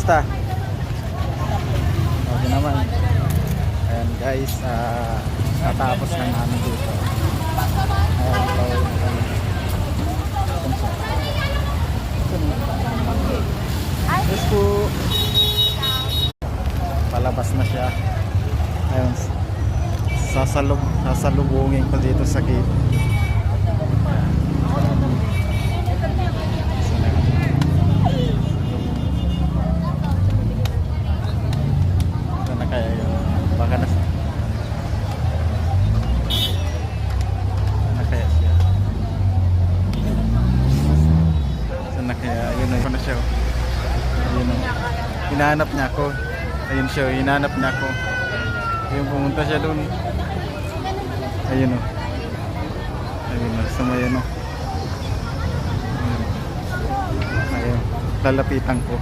Kumusta? Okay naman. Ayan guys, natapos na namin dito. Ayan, pauwi na kami. Yes po. Palabas na siya. Ayun, sasalubungin ko dito sa gate. Ito na kaya yun. Baka na kaya siya. Saan na kaya? Ayun na yun na siya. Ayun na. Hinahanap niya ako. Ayun siya. Hinahanap niya ako. Ayun, pumunta siya doon. Ayun o. Ayun o. Sumayan o. Ayun. Lalapitan ko.